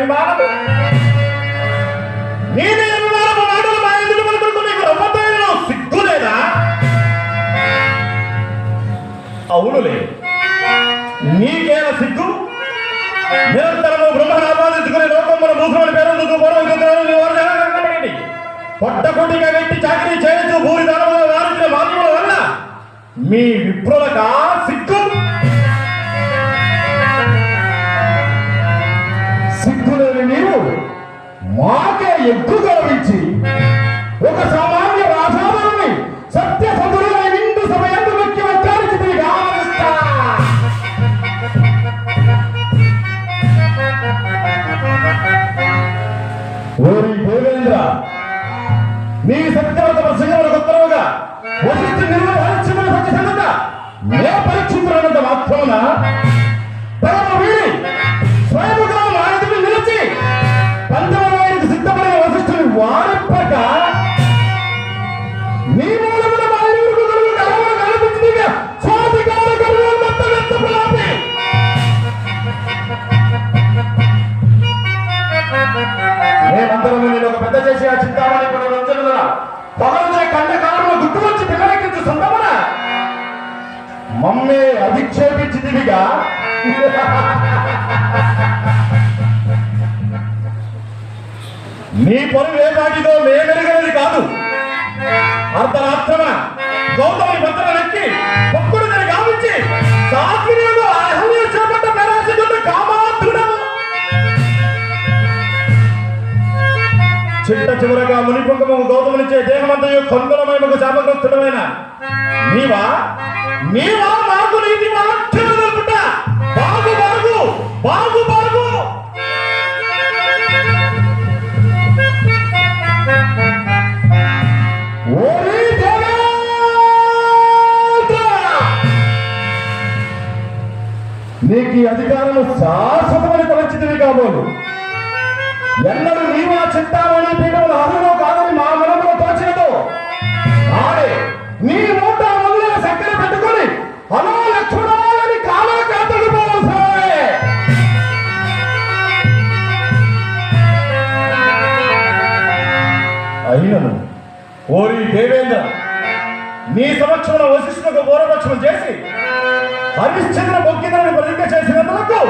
అభిమానము నేనే అభిమానము మాటలు మా ఎదుటి పలుకులకు నీకు రమ్మతాయిలో సిగ్గులేదా? అవునులే, నీకేల సిగ్గు? నిరంతరము బ్రహ్మను ఆపాదించుకునే లోకముల భూస్వామి పేరు పొట్టకొట్టిగా వెట్టి చాకరీ చేయొచ్చు భూరి దానముల వారించిన మార్గముల వల్ల మీ విప్రులక సిగ్గు? సిగ్గులేని నీవు మాకే ఎక్కువ గౌరవించి ఒక సామాన్య రాజాదాన్ని సత్యసంధులైన నిండు సమయంలో వ్యక్తి వచ్చారు గావిస్తా. ఓరి దేవేంద్ర, నీ సత్యవత ప్రసంగములకు ఉత్తరవుగా వశిష్ఠ నిర్వహించిన సత్యసంగత నే పరీక్షించినంత మాత్రమున పరమ వీడి స్వయముగా మా ఎదుట నిలిచి పంచమవారికి సిద్ధపడిన వశిష్ఠుని వారిప్పక నీ మూలమున మా ఎదురుకు కలుగు కలవలు కనిపించిందిగా స్వాధికార కలుగు మొత్తం ఎత్తపులాపి మేమందరము నేను ఒక పెద్ద చేసి ఆ చింతామణి కొన్ని రోజుల పగలునే కండ కాలంలో గుట్టు వచ్చి పిల్లలెక్కించు సందమన మమ్మే అధిక్షేపించిందిగా నీ పనులు ఏ పాటిదో మేమెరగనది కాదు. అర్ధరాత్రమ గౌతమి పత్ర నెక్కి ఒక్కడు నేను గావించి సాత్వినియుడు అహల్య చేపట్ట పెరాసిగుండు కామాత్రుడము చిట్ట చివరగా మునిపొంగము గౌతమునిచ్చే దేహమంతయు కొందరమైన శాపగ్రస్తుడమైన నీవా నీవా మాకు నీతి మాత్రమే తెలుపుట. బాగు బాగు బాగు బాగు ఓరి నీకు ఈ అధికారులు శాశ్వతమని తలచితివి కాబోలు. ఎన్నడూ నీవా చింతామణి పీఠములు అర్హులు కాదని మా మనములో తోచినదో నాడే నీ మూట మొదలైన చక్కెర పెట్టుకొని అలా లక్ష్మణాలని కాలా కాతడు పోవలసే. అయినను ఓరి దేవేంద్ర, నీ సమక్షంలో వశిష్ఠులకు గౌరవపక్షం చేసి హరిశ్చంద్ర మొక్కిదని ప్రతిజ్ఞ చేసినందుకు